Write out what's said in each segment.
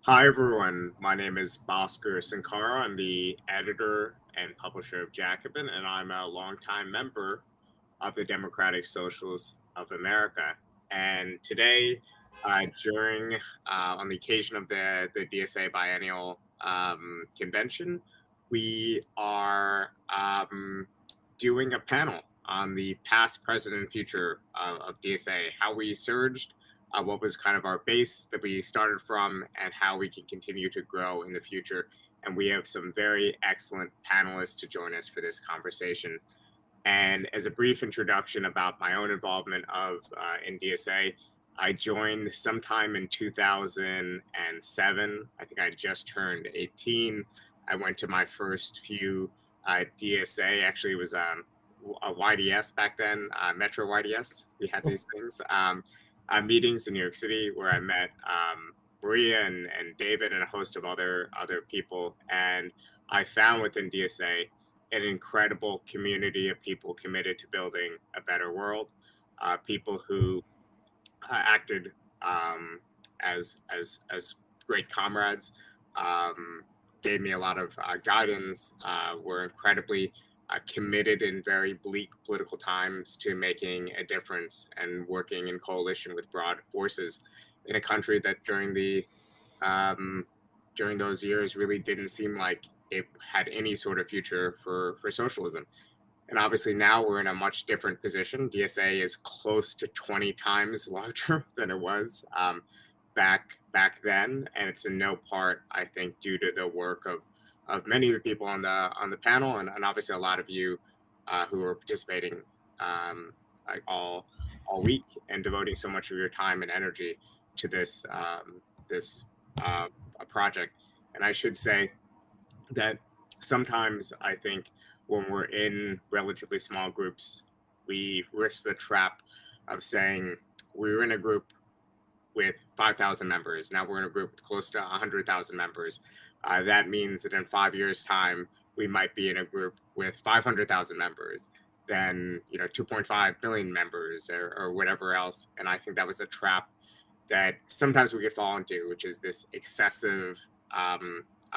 Hi, everyone. My name is Bhaskar Sankara. I'm the editor and publisher of Jacobin, and I'm a longtime member of the Democratic Socialists of America. And today, on the occasion of the DSA biennial convention, we are doing a panel on the past, present, and future of DSA, how we surged, what was kind of our base that we started from, and how we can continue to grow in the future. And we have some very excellent panelists to join us for this conversation. And as a brief introduction about my own involvement in DSA, I joined sometime in 2007. I think I just turned 18. I went to my first few DSA. Actually, it was a YDS back then, Metro YDS. We had these things. Meetings in New York City where I met Maria and David and a host of other people. And I found within DSA an incredible community of people committed to building a better world, people who acted as great comrades, gave me a lot of guidance, were incredibly committed in very bleak political times to making a difference and working in coalition with broad forces in a country that during those years really didn't seem like it had any sort of future for socialism. And obviously now we're in a much different position. DSA is close to 20 times larger than it was back then, and it's in no part, I think, due to the work of many of the people on the panel, and obviously a lot of you who are participating like all week and devoting so much of your time and energy to this project. And I should say that sometimes I think when we're in relatively small groups, we risk the trap of saying we're in a group with 5,000 members. Now we're in a group with close to 100,000 members. That means that in 5 years' time, we might be in a group with 500,000 members, then 2.5 million members or whatever else. And I think that was a trap that sometimes we could fall into, which is this excessive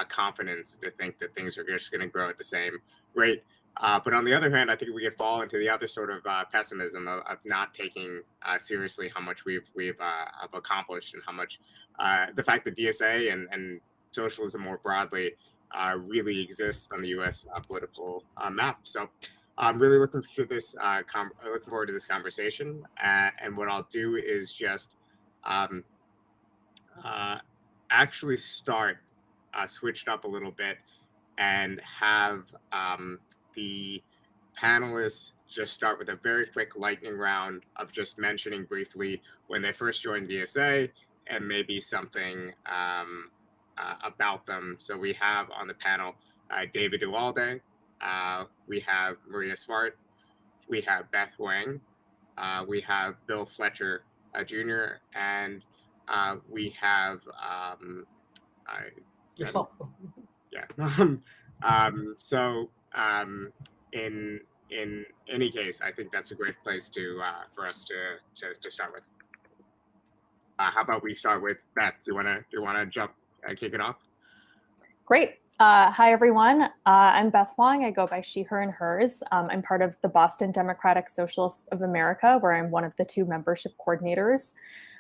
confidence to think that things are just going to grow at the same rate. But on the other hand, I think we could fall into the other sort of pessimism of not taking seriously how much we've accomplished and how much the fact that DSA and socialism more broadly really exists on the U.S. Political map. So I'm really looking for this. Looking forward to this conversation. And what I'll do is just actually start switched up a little bit and have the panelists just start with a very quick lightning round of just mentioning briefly when they first joined DSA and maybe something about them. So we have on the panel David Uwalde, we have Maria Smart, we have Beth Wang, we have Bill Fletcher Jr., and we have yourself. Yeah. In any case, I think that's a great place for us to start with. How about we start with Beth? Do you wanna jump kick it off? Great. Hi everyone. I'm Beth Wong. I go by she, her, and hers. I'm part of the Boston Democratic Socialists of America, where I'm one of the 2 membership coordinators.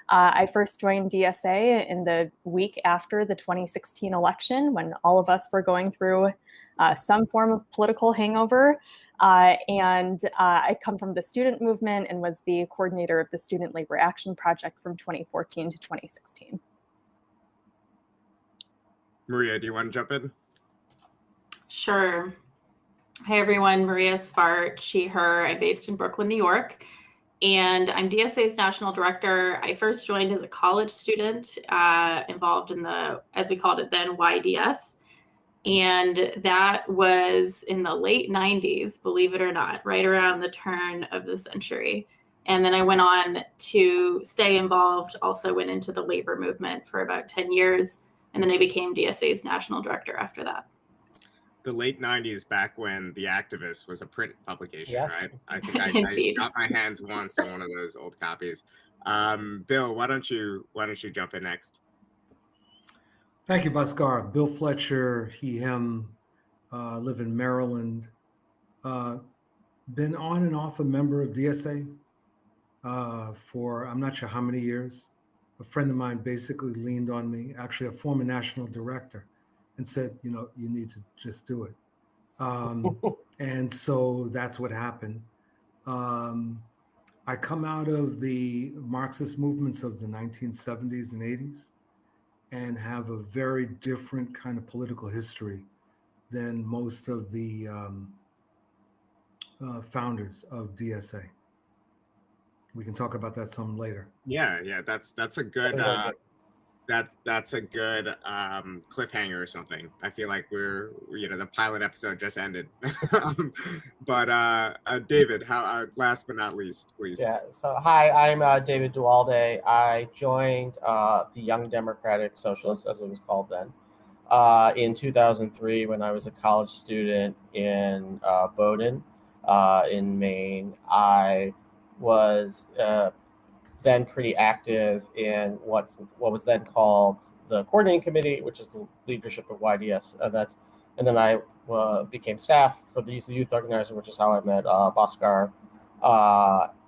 I first joined DSA in the week after the 2016 election, when all of us were going through some form of political hangover. And I come from the student movement and was the coordinator of the Student Labor Action Project from 2014 to 2016. Maria, do you want to jump in? Sure. Hi, everyone. Maria Smart, she, her. I'm based in Brooklyn, New York. And I'm DSA's national director. I first joined as a college student involved in the, as we called it then, YDS. And that was in the late 90s, believe it or not, right around the turn of the century. And then I went on to stay involved, also went into the labor movement for about 10 years. And then I became DSA's national director after that. the late 90s, back when The Activist was a print publication, Yes. right? I think I Indeed. got my hands once on one of those old copies. Bill, why don't you jump in next? Thank you, Bhaskar. Bill Fletcher, he, him, live in Maryland. Been on and off a member of DSA for I'm not sure how many years. A friend of mine basically leaned on me, actually a former national director, and said, you know, you need to just do it. And so that's what happened. I come out of the Marxist movements of the 1970s and 80s and have a very different kind of political history than most of the founders of DSA. We can talk about that some later. Yeah, that's a good that's a good cliffhanger or something. I feel like we're the pilot episode just ended. But David, how last but not least, please. Yeah. So hi, I'm David Dualde. I joined the Young Democratic Socialists, as it was called then, in 2003 when I was a college student in Bowdoin, in Maine. I was then pretty active in what was then called the coordinating committee, which is the leadership of YDS. And then I became staff for the youth organizer, which is how I met Bhaskar.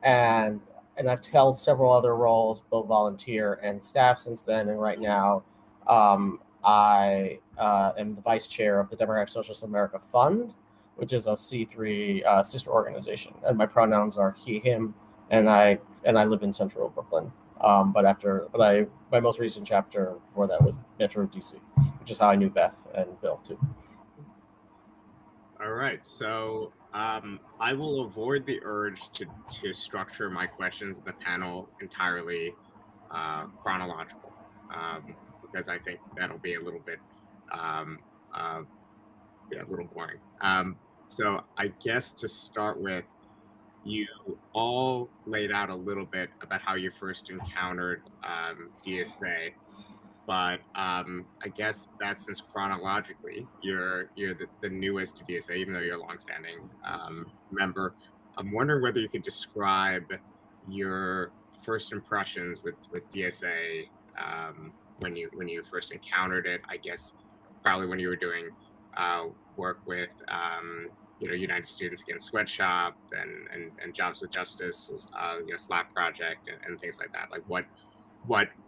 And I've held several other roles, both volunteer and staff since then. And right now, I am the vice chair of the Democratic Socialist America Fund, which is a C3 sister organization. And my pronouns are he, him, and I live in central Brooklyn. My most recent chapter before that was Metro DC, which is how I knew Beth and Bill too. All right, so I will avoid the urge to structure my questions in the panel entirely chronological, because I think that'll be a little bit a little boring. So I guess to start with, you all laid out a little bit about how you first encountered DSA, but I guess that since chronologically you're the newest to DSA, even though you're a longstanding member, I'm wondering whether you could describe your first impressions with DSA when you first encountered it. I guess probably when you were doing work with United Students Against Sweatshop and Jobs with Justice, SLAP project and things like that. Like what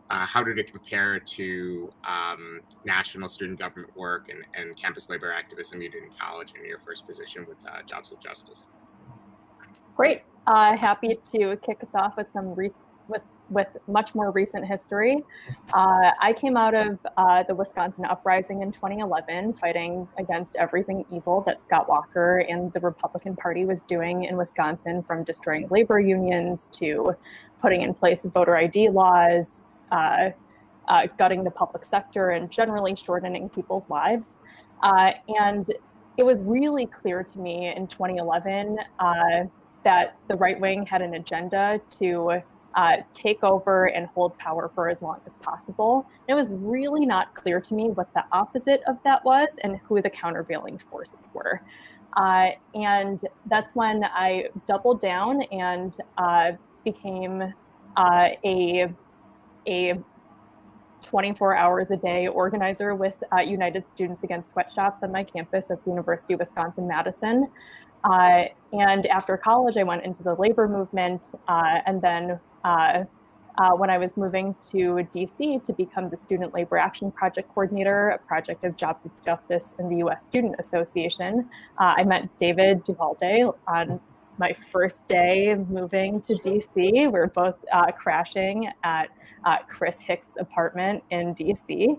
how did it compare to national student government work and campus labor activism you did in college in your first position with Jobs with Justice? Great. Happy to kick us off with some with much more recent history. I came out of the Wisconsin uprising in 2011, fighting against everything evil that Scott Walker and the Republican Party was doing in Wisconsin, from destroying labor unions to putting in place voter ID laws, gutting the public sector, and generally shortening people's lives. And it was really clear to me in 2011 that the right wing had an agenda to take over and hold power for as long as possible. And it was really not clear to me what the opposite of that was and who the countervailing forces were. And that's when I doubled down and became a 24 hours a day organizer with United Students Against Sweatshops on my campus at the University of Wisconsin-Madison. And after college, I went into the labor movement, and then when I was moving to DC to become the Student Labor Action Project Coordinator, a project of Jobs with Justice and the U.S. Student Association, I met David Duvalde on my first day moving to DC. We were both crashing at Chris Hicks' apartment in DC.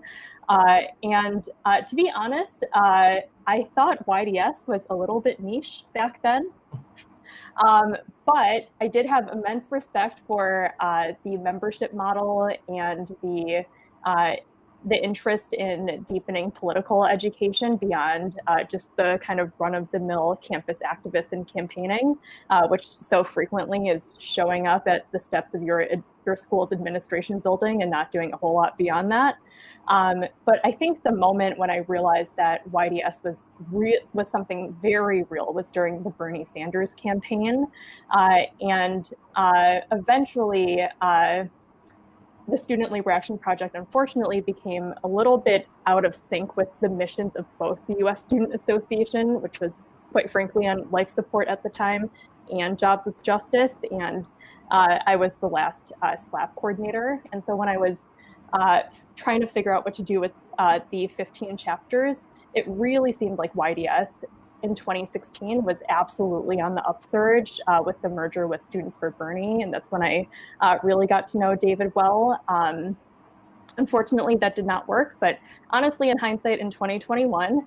And to be honest, I thought YDS was a little bit niche back then. But I did have immense respect for the membership model and the interest in deepening political education beyond just the kind of run-of-the-mill campus activist and campaigning, which so frequently is showing up at the steps of your school's administration building and not doing a whole lot beyond that. But I think the moment when I realized that YDS was something very real was during the Bernie Sanders campaign. And eventually, the Student Labor Action Project, unfortunately, became a little bit out of sync with the missions of both the U.S. Student Association, which was, quite frankly, on life support at the time, and Jobs with Justice. And I was the last SLAP coordinator. And so when I was trying to figure out what to do with the 15 chapters, it really seemed like YDS in 2016 was absolutely on the upsurge with the merger with Students for Bernie. And that's when I really got to know David well. Unfortunately, that did not work. But honestly, in hindsight, in 2021,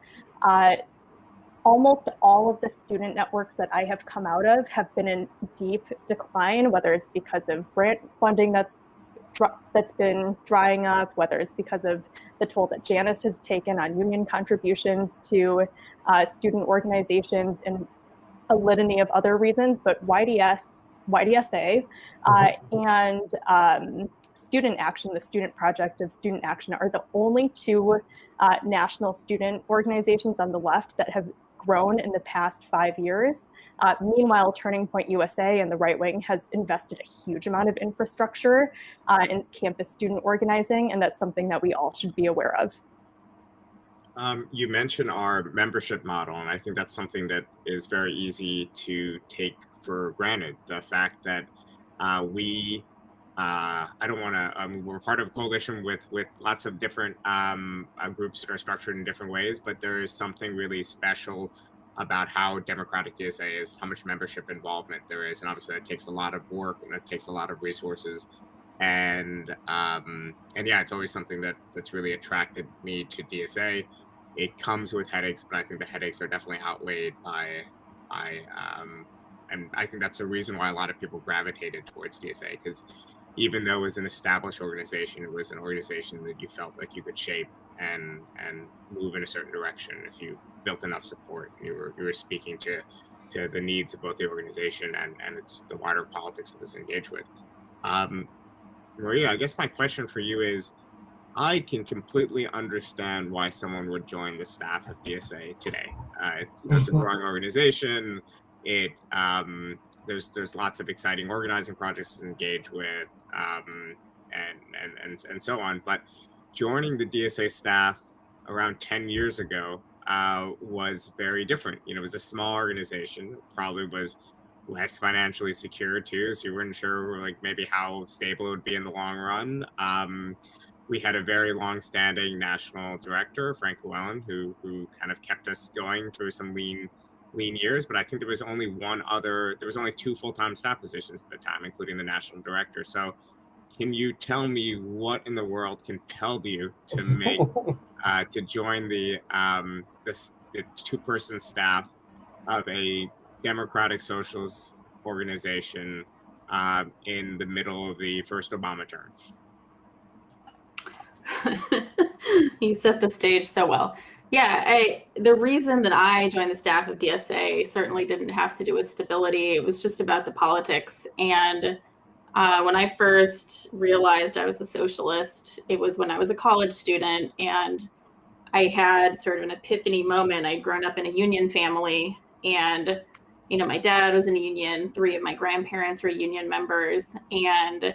almost all of the student networks that I have come out of have been in deep decline, whether it's because of grant funding that's been drying up, whether it's because of the toll that Janus has taken on union contributions to student organizations and a litany of other reasons. But YDSA and Student Action, the Student Project of Student Action, are the only two national student organizations on the left that have grown in the past 5 years. Meanwhile, Turning Point USA and the right wing has invested a huge amount of infrastructure in campus student organizing, and that's something that we all should be aware of. You mentioned our membership model, and I think that's something that is very easy to take for granted. The fact that we're part of a coalition with lots of different groups that are structured in different ways, but there is something really special about how democratic DSA is, how much membership involvement there is, and obviously it takes a lot of work and it takes a lot of resources, and yeah, it's always something that's really attracted me to DSA. It comes with headaches, but I think the headaches are definitely outweighed by and I think that's a reason why a lot of people gravitated towards DSA, because even though it was an established organization, it was an organization that you felt like you could shape and move in a certain direction if you built enough support. You were speaking to the needs of both the organization and it's the wider politics that was engaged with. Maria, I guess my question for you is, I can completely understand why someone would join the staff of DSA today. It's a growing organization. There's lots of exciting organizing projects to engage with, and so on. But joining the DSA staff around 10 years ago was very different. It was a small organization, probably was less financially secure too, so you weren't sure like maybe how stable it would be in the long run. We had a very long-standing national director, Frank Llewellyn, who kind of kept us going through some lean years, but I think there was only two full-time staff positions at the time, including the national director. So can you tell me what in the world compelled you to make to join the two-person staff of a democratic socialist organization in the middle of the first Obama term? You set the stage so well. Yeah, the reason that I joined the staff of DSA certainly didn't have to do with stability. It was just about the politics. And when I first realized I was a socialist, it was when I was a college student, and I had sort of an epiphany moment. I'd grown up in a union family, and my dad was in a union. 3 of my grandparents were union members, and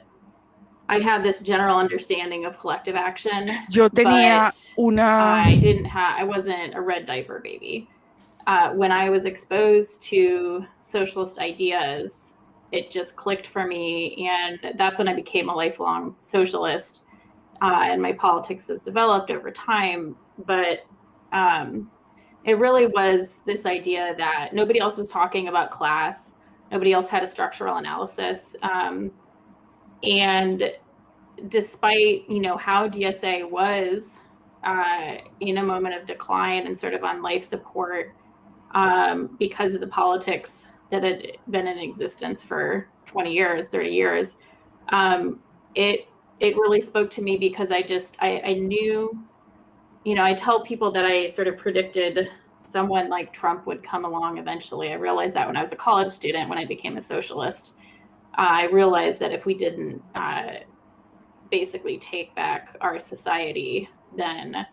I had this general understanding of collective action. Yo tenía I wasn't a red diaper baby. When I was exposed to socialist ideas, it just clicked for me, and that's when I became a lifelong socialist. And my politics has developed over time, but it really was this idea that nobody else was talking about class. Nobody else had a structural analysis. And despite, how DSA was in a moment of decline and sort of on life support because of the politics that had been in existence for 20 years, 30 years, it really spoke to me because I knew, I tell people that I sort of predicted someone like Trump would come along eventually. I realized that when I was a college student, when I became a socialist, I realized that if we didn't basically take back our society, then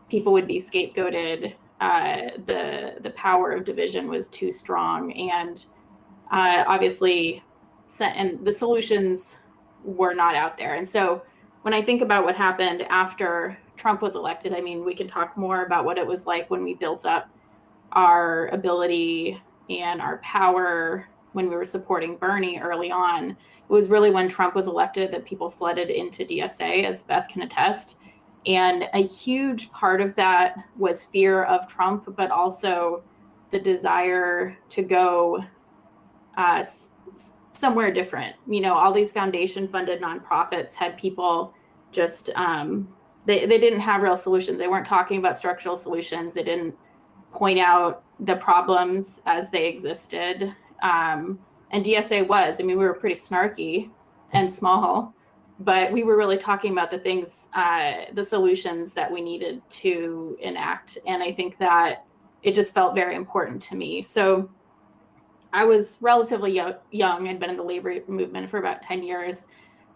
people would be scapegoated. The power of division was too strong, and obviously, and the solutions were not out there. And so when I think about what happened after Trump was elected, I mean, we can talk more about what it was like when we built up our ability and our power when we were supporting Bernie early on. It was really when Trump was elected that people flooded into DSA, as Beth can attest. And a huge part of that was fear of Trump, but also the desire to go somewhere different. All these foundation funded nonprofits had people just, they didn't have real solutions. They weren't talking about structural solutions. They didn't point out the problems as they existed. And DSA was, we were pretty snarky and small, but we were really talking about the things, the solutions that we needed to enact. And I think that it just felt very important to me. So I was relatively young. I'd been in the labor movement for about 10 years.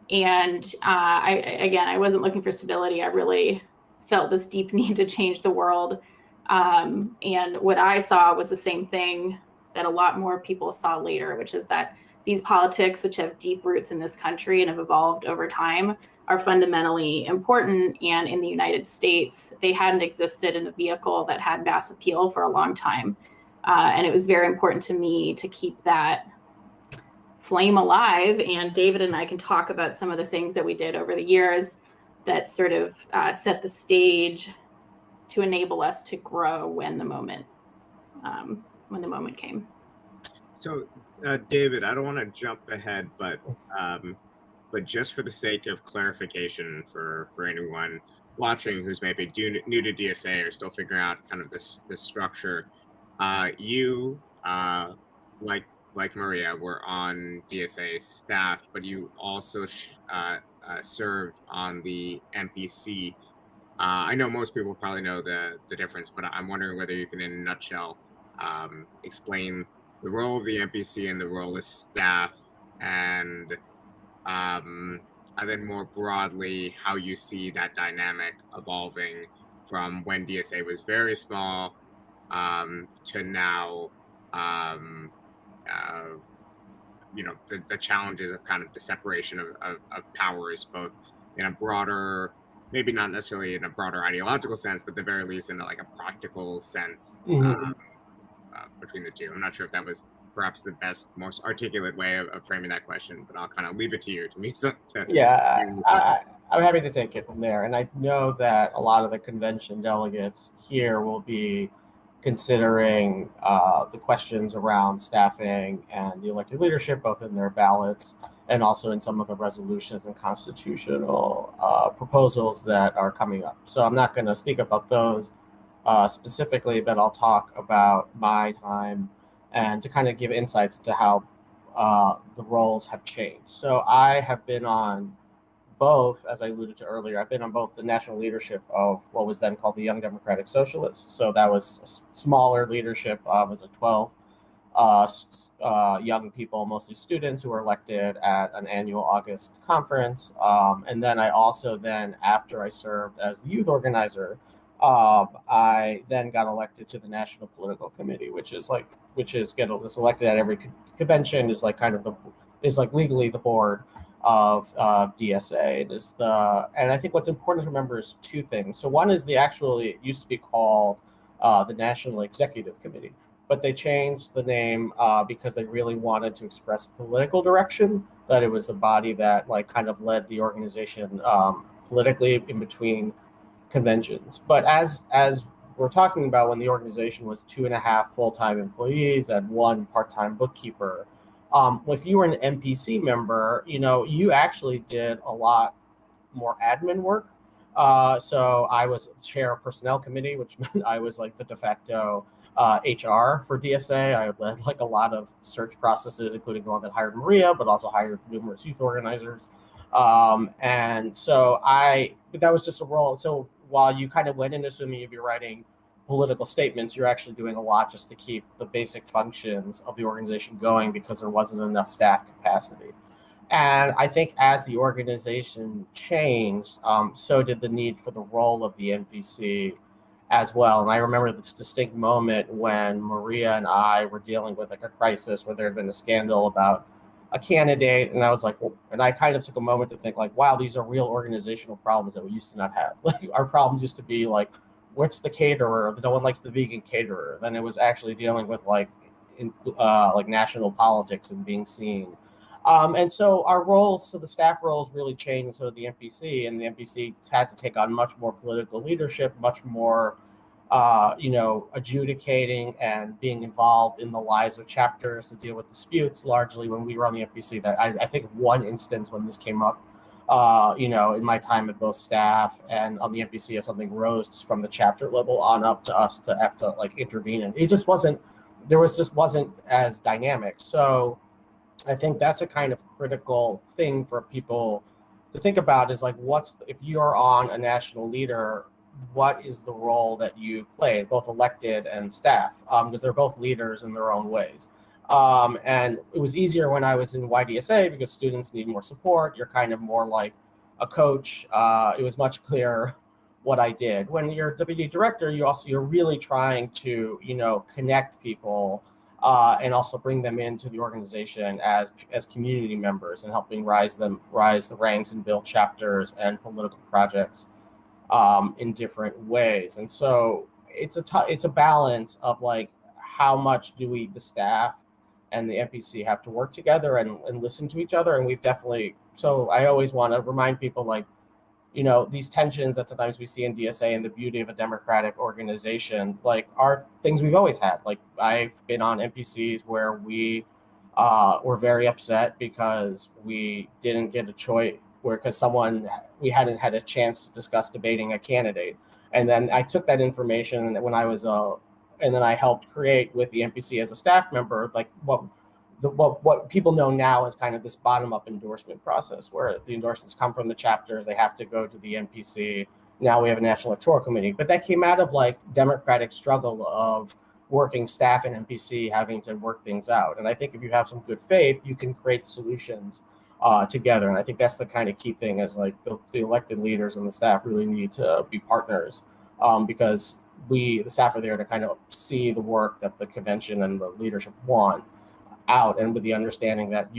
And I wasn't looking for stability. I really felt this deep need to change the world. And what I saw was the same thing that a lot more people saw later, which is that these politics, which have deep roots in this country and have evolved over time, are fundamentally important. And in the United States, they hadn't existed in a vehicle that had mass appeal for a long time. And it was very important to me to keep that flame alive. And David and I can talk about some of the things that we did over the years that sort of set the stage to enable us to grow when the moment came. So, David, I don't want to jump ahead, but just for the sake of clarification for anyone watching who's maybe new to DSA or still figuring out kind of this structure, you like Maria were on DSA staff, but you also served on the MPC. I know most people probably know the difference, but I'm wondering whether you can, in a nutshell, explain the role of the MPC and the role of staff, and then more broadly, how you see that dynamic evolving from when DSA was very small to now, the challenges of kind of the separation of powers, both in a broader, maybe not necessarily in a broader ideological sense, but at the very least in like a practical sense between the two. I'm not sure if that was perhaps the best, most articulate way of framing that question, but I'll kind of leave it to you. I'm happy to take it from there. And I know that a lot of the convention delegates here will be considering the questions around staffing and the elected leadership, both in their ballots and also in some of the resolutions and constitutional proposals that are coming up. So I'm not going to speak about those specifically, but I'll talk about my time and to kind of give insights into how the roles have changed. So I have been on both, as I alluded to earlier, I've been on both the national leadership of what was then called the Young Democratic Socialists. So that was a smaller leadership, was a 12 young people, mostly students, who were elected at an annual August conference. And then I also after I served as the youth organizer, I then got elected to the National Political Committee, which is gets elected at every convention, is like legally the board of DSA. And I think what's important to remember is two things. So one is it used to be called the National Executive Committee, but they changed the name because they really wanted to express political direction, that it was a body that kind of led the organization politically in between conventions. But as we're talking about, when the organization was 2.5 full-time employees and 1 part-time bookkeeper, if you were an MPC member, you actually did a lot more admin work. So I was chair of personnel committee, which meant I was like the de facto HR for DSA. I led a lot of search processes, including the one that hired Maria, but also hired numerous youth organizers. And so but that was just a role. So while you kind of went in assuming you'd be writing political statements, you're actually doing a lot just to keep the basic functions of the organization going because there wasn't enough staff capacity. And I think as the organization changed, so did the need for the role of the NPC as well. And I remember this distinct moment when Maria and I were dealing with like a crisis where there had been a scandal about a candidate, and I was like, well, and I kind of took a moment to think like, wow, these are real organizational problems that we used to not have. Like our problems used to be like, what's the caterer? No one likes the vegan caterer. Then it was actually dealing with like national politics and being seen. And so our roles, so the staff roles really changed. So the NPC and the NPC had to take on much more political leadership, much more, adjudicating and being involved in the lives of chapters to deal with disputes. Largely, when we were on the NPC, that I think of one instance when this came up, in my time at both staff and on the NPC, if something rose from the chapter level on up to us to have to like intervene, and it just wasn't as dynamic. So I think that's a kind of critical thing for people to think about is like, if you're on a national leader, what is the role that you play, both elected and staff, because they're both leaders in their own ways. And it was easier when I was in YDSA because students need more support. You're kind of more like a coach. It was much clearer what I did. When you're deputy director, you're really trying to, connect people and also bring them into the organization as community members and helping rise the ranks and build chapters and political projects in different ways. And so it's a balance of like, how much do the staff and the NPC have to work together and listen to each other. And we've definitely, so I always want to remind people like, these tensions that sometimes we see in DSA and the beauty of a democratic organization, like are things we've always had. Like I've been on NPCs where we were very upset because we didn't get a choice, because we hadn't had a chance to discuss debating a candidate. And then I took that information when I was and then I helped create with the NPC as a staff member, like what people know now is kind of this bottom-up endorsement process where the endorsements come from the chapters, they have to go to the NPC. Now we have a national electoral committee, but that came out of like democratic struggle of working staff and NPC having to work things out. And I think if you have some good faith, you can create solutions together. And I think that's the kind of key thing is like the elected leaders and the staff really need to be partners because the staff are there to kind of see the work that the convention and the leadership want out, and with the understanding that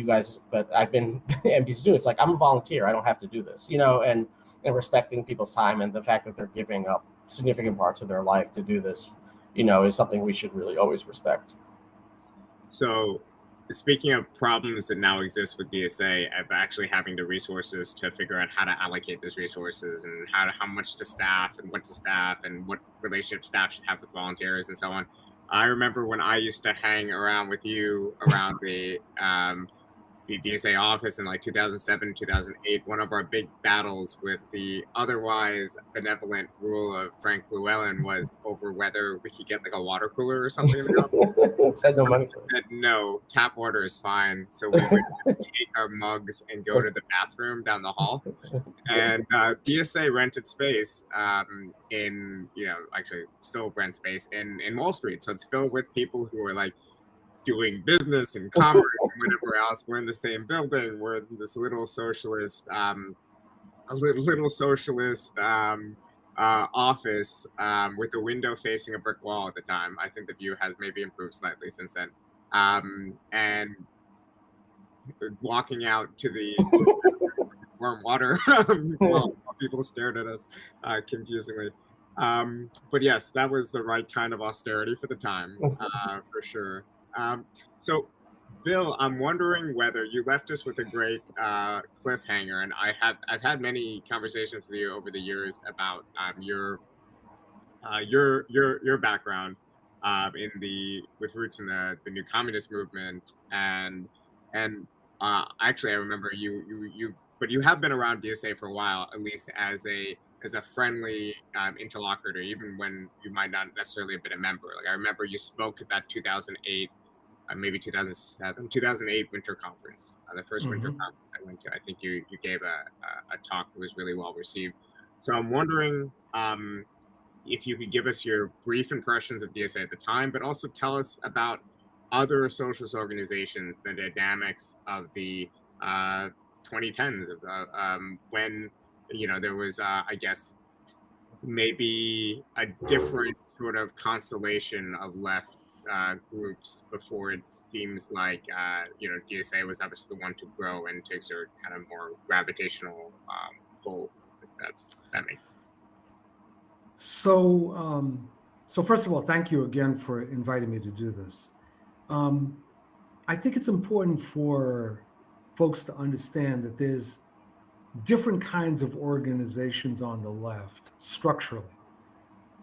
that I've been NPC do, it's like I'm a volunteer, I don't have to do this, and respecting people's time and the fact that they're giving up significant parts of their life to do this, is something we should really always respect. So speaking of problems that now exist with DSA, of actually having the resources to figure out how to allocate those resources and how much to staff and what to staff and what relationship staff should have with volunteers and so on. I remember when I used to hang around with you around the DSA office in like 2007, 2008, one of our big battles with the otherwise benevolent rule of Frank Llewellyn was over whether we could get like a water cooler or something in the office. Said no money. Said no, tap water is fine. So we would just take our mugs and go to the bathroom down the hall. And DSA rented space actually still rent space in Wall Street. So it's filled with people who are like doing business and commerce and whatever else. We're in the same building. We're in this little socialist, office with a window facing a brick wall at the time. I think the view has maybe improved slightly since then. And walking out to the warm water while people stared at us confusingly. But yes, that was the right kind of austerity for the time, for sure. So, Bill, I'm wondering whether you left us with a great cliffhanger, and I've had many conversations with you over the years about your background with roots in the new communist movement, and actually I remember but you have been around DSA for a while, at least as a friendly interlocutor, even when you might not necessarily have been a member. Like I remember you spoke at that 2008 maybe 2007, 2008 winter conference, the first winter Mhm. conference I went to. I think you gave a talk that was really well received. So I'm wondering if you could give us your brief impressions of DSA at the time, but also tell us about other socialist organizations, the dynamics of the 2010s, of when there was, I guess, maybe a different sort of constellation of left groups before it seems like DSA was obviously the one to grow and to exert kind of more gravitational pull. If that makes sense. So, so first of all, thank you again for inviting me to do this. I think it's important for folks to understand that there's different kinds of organizations on the left structurally.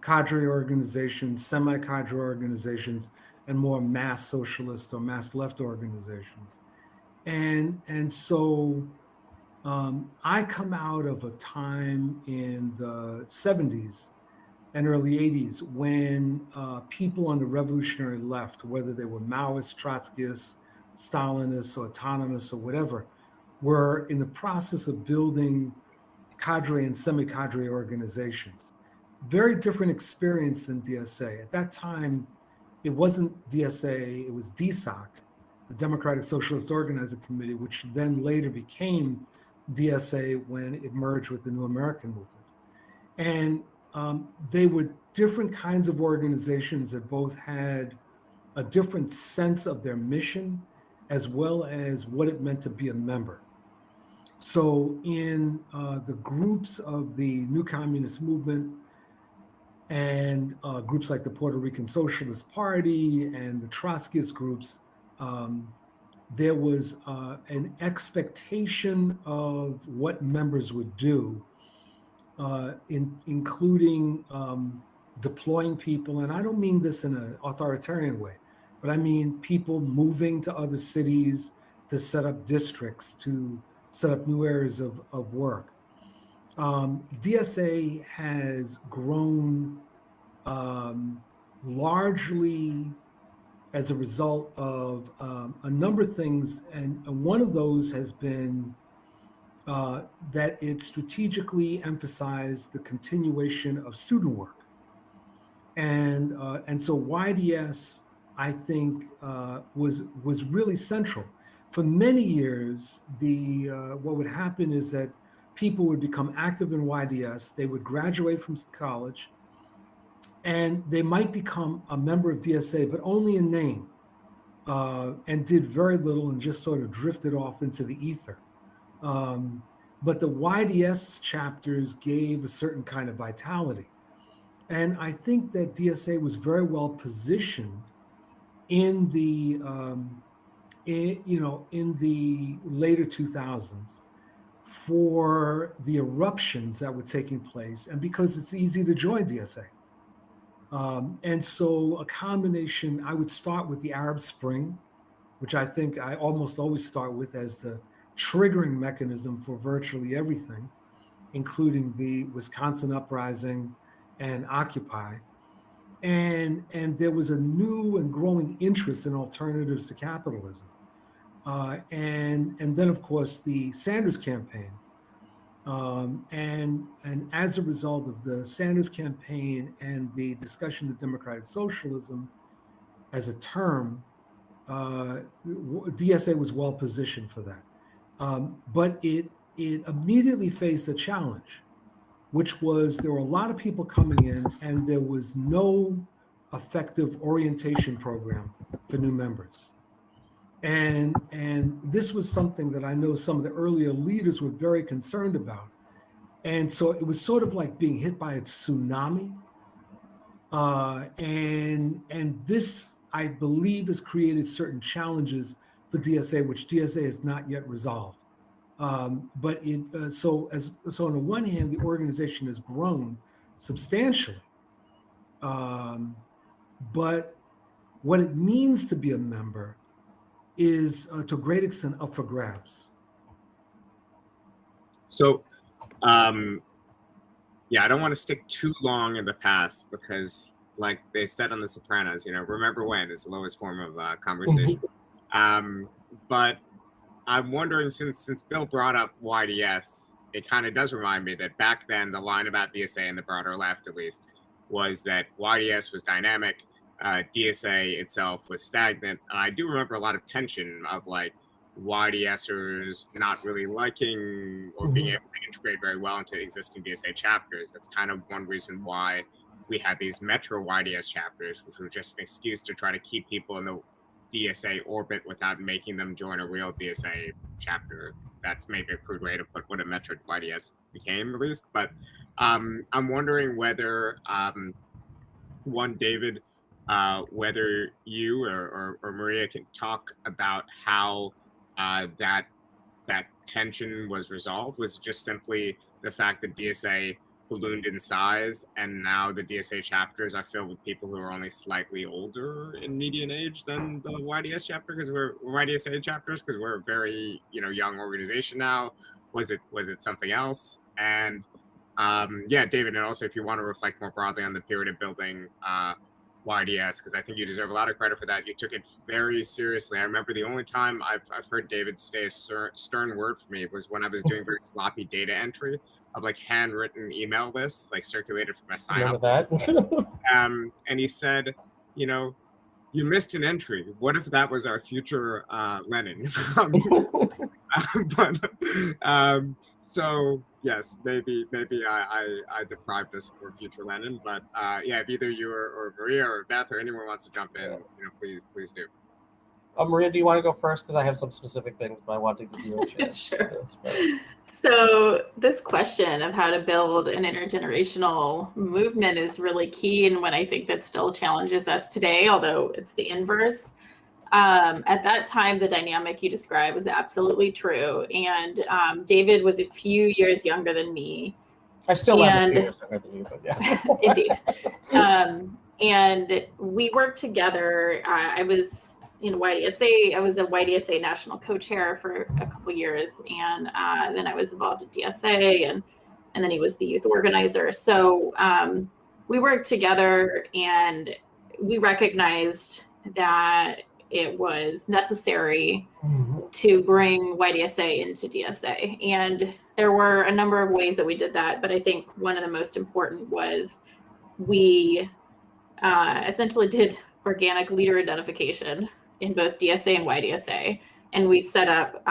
Cadre organizations, semi-cadre organizations, and more mass socialist or mass left organizations. And so I come out of a time in the 70s and early 80s when people on the revolutionary left, whether they were Maoists, Trotskyists, Stalinists, or autonomous or whatever, were in the process of building cadre and semi-cadre organizations. Very different experience than DSA. At that time, it wasn't DSA, it was DSOC, the Democratic Socialist Organizing Committee, which then later became DSA when it merged with the New American Movement. And they were different kinds of organizations that both had a different sense of their mission as well as what it meant to be a member. So in the groups of the New Communist Movement and groups like the Puerto Rican Socialist Party and the Trotskyist groups, there was an expectation of what members would do, including deploying people. And I don't mean this in an authoritarian way, but I mean people moving to other cities to set up districts, to set up new areas of work. DSA has grown largely as a result of a number of things. And one of those has been that it strategically emphasized the continuation of student work. And so YDS, I think, was really central. For many years, what would happen is that people would become active in YDS, they would graduate from college, and they might become a member of DSA, but only in name, and did very little and just sort of drifted off into the ether. But the YDS chapters gave a certain kind of vitality. And I think that DSA was very well positioned in the in the later 2000s for the eruptions that were taking place, and because it's easy to join DSA. And so a combination, I would start with the Arab Spring, which I think I almost always start with as the triggering mechanism for virtually everything, including the Wisconsin Uprising and Occupy. And there was a new and growing interest in alternatives to capitalism. And then, of course, the Sanders campaign. And as a result of the Sanders campaign and the discussion of democratic socialism as a term, DSA was well positioned for that. But it immediately faced a challenge, which was there were a lot of people coming in and there was no effective orientation program for new members. And this was something that I know some of the earlier leaders were very concerned about. And so it was sort of like being hit by a tsunami. And this, I believe, has created certain challenges for DSA, which DSA has not yet resolved. But so on the one hand, the organization has grown substantially. But what it means to be a member is to a great extent up for grabs. So, yeah, I don't want to stick too long in the past because like they said on The Sopranos, remember when is the lowest form of conversation. But I'm wondering, since Bill brought up YDS, it kind of does remind me that back then the line about DSA and the broader left, at least, was that YDS was dynamic, DSA itself was stagnant. And I do remember a lot of tension of like YDSers not really liking or being able to integrate very well into existing DSA chapters. That's kind of one reason why we had these metro YDS chapters, which were just an excuse to try to keep people in the DSA orbit without making them join a real DSA chapter. That's maybe a crude way to put what a metro YDS became, at least. But I'm wondering whether, David, whether you or Maria can talk about how that tension was resolved. Was it just simply the fact that DSA ballooned in size, and now the DSA chapters are filled with people who are only slightly older in median age than the YDS chapter, because we're YDSA chapters, because we're a very young organization now? Was it something else? And yeah, David, and also if you want to reflect more broadly on the period of building YDS, because I think you deserve a lot of credit for that. You took it very seriously. I remember the only time I've heard David say a stern word for me was when I was doing very sloppy data entry of like handwritten email lists, like circulated from a sign up. Remember that? And he said, you missed an entry. What if that was our future Lenin? So yes, maybe I deprived us for future Lenin, but yeah, if either you or Maria or Beth or anyone wants to jump in, please do. Maria, do you want to go first? Because I have some specific things, but I want to give you a chance. Sure. So this question of how to build an intergenerational movement is really key, and what I think that still challenges us today, although it's the inverse. At that time, the dynamic you described was absolutely true. And David was a few years younger than me. I still am a few years younger than you, but yeah. Indeed. And we worked together. I was in YDSA. I was a YDSA national co-chair for a couple of years. And then I was involved at DSA, and then he was the youth organizer. So we worked together, and we recognized that it was necessary to bring YDSA into DSA. And there were a number of ways that we did that, but I think one of the most important was we essentially did organic leader identification in both DSA and YDSA. And we set up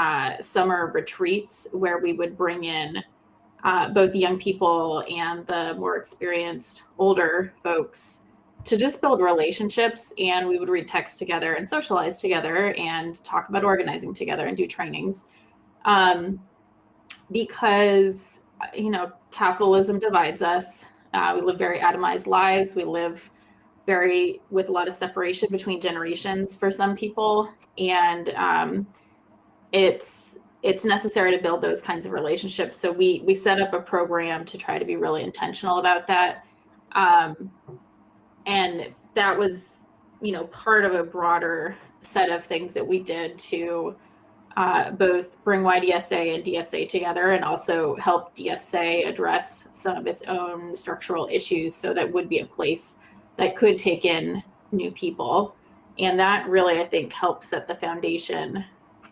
summer retreats where we would bring in both young people and the more experienced older folks to just build relationships, and we would read text together and socialize together and talk about organizing together and do trainings. Because, capitalism divides us. We live very atomized lives. We live with a lot of separation between generations for some people. And it's necessary to build those kinds of relationships. So we set up a program to try to be really intentional about that. And that was, part of a broader set of things that we did to both bring YDSA and DSA together, and also help DSA address some of its own structural issues, so that would be a place that could take in new people. And that really, I think, helped set the foundation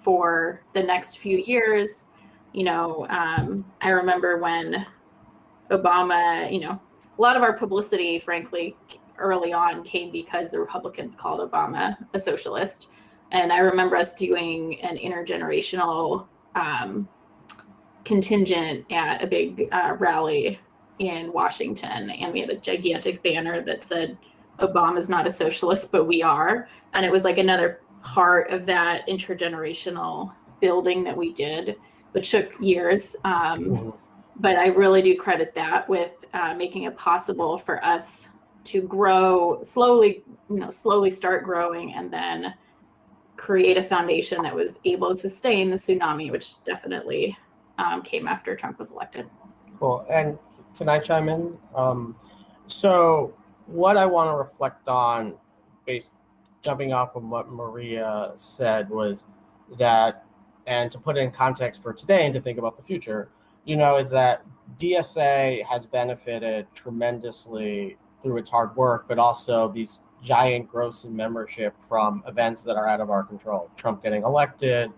for the next few years. I remember when Obama, a lot of our publicity, frankly, early on came because the Republicans called Obama a socialist. And I remember us doing an intergenerational contingent at a big rally in Washington. And we had a gigantic banner that said, "Obama's not a socialist, but we are." And it was like another part of that intergenerational building that we did, which took years. But I really do credit that with making it possible for us to grow slowly, slowly start growing, and then create a foundation that was able to sustain the tsunami, which definitely came after Trump was elected. Cool. And can I chime in? So what I want to reflect on, jumping off of what Maria said, was that, and to put it in context for today and to think about the future, is that DSA has benefited tremendously through its hard work, but also these giant growths in membership from events that are out of our control. Trump getting elected,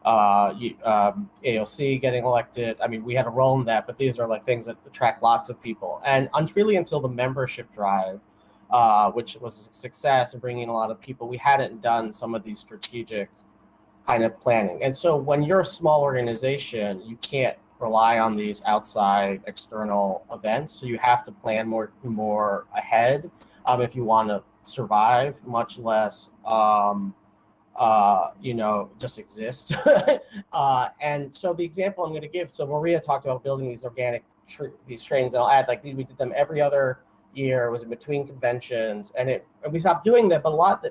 AOC getting elected. I mean, we had a role in that, but these are like things that attract lots of people. And really until the membership drive, which was a success and bringing in a lot of people, we hadn't done some of these strategic kind of planning. And so when you're a small organization, you can't rely on these outside external events. So you have to plan more ahead if you want to survive, much less just exist. And so the example I'm going to give, so Maria talked about building these organic these trains, and I'll add, like, we did them every other year. It was in between conventions, and we stopped doing that. But a lot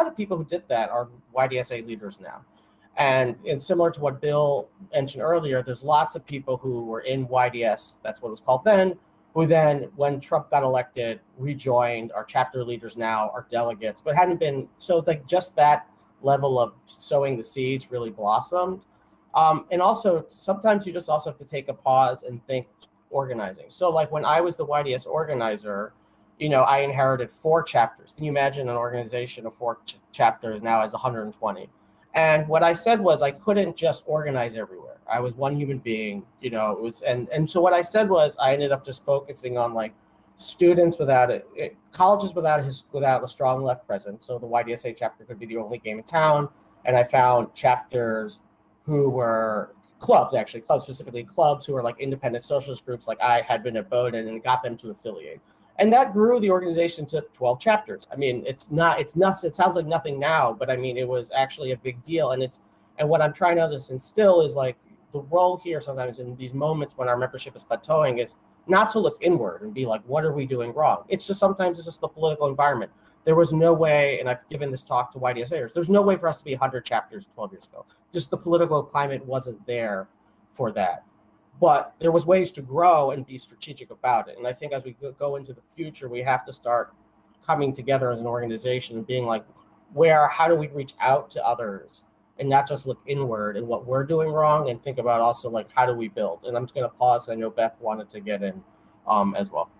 of people who did that are YDSA leaders now. And similar to what Bill mentioned earlier, there's lots of people who were in YDS, that's what it was called then, who then, when Trump got elected, rejoined, our chapter leaders now, our delegates, but hadn't been, so like just that level of sowing the seeds really blossomed. And also, sometimes you just also have to take a pause and think organizing. So like when I was the YDS organizer, I inherited 4 chapters. Can you imagine an organization of 4 chapters now has 120? And what I said was I couldn't just organize everywhere. I was one human being, it was, and so what I said was I ended up just focusing on like students colleges without a strong left presence. So the YDSA chapter could be the only game in town. And I found chapters who were clubs, specifically clubs who were like independent socialist groups, like I had been at Bowdoin, and got them to affiliate. And that grew the organization to 12 chapters. I mean, it sounds like nothing now, but I mean, it was actually a big deal. And what I'm trying to instill is like the role here sometimes in these moments when our membership is plateauing is not to look inward and be like, what are we doing wrong? It's just sometimes it's just the political environment. There was no way, and I've given this talk to YDSAers, there's no way for us to be 100 chapters 12 years ago. Just the political climate wasn't there for that. But there was ways to grow and be strategic about it. And I think as we go into the future, we have to start coming together as an organization and being like, how do we reach out to others and not just look inward and what we're doing wrong, and think about also like, how do we build? And I'm just going to pause. I know Beth wanted to get in as well.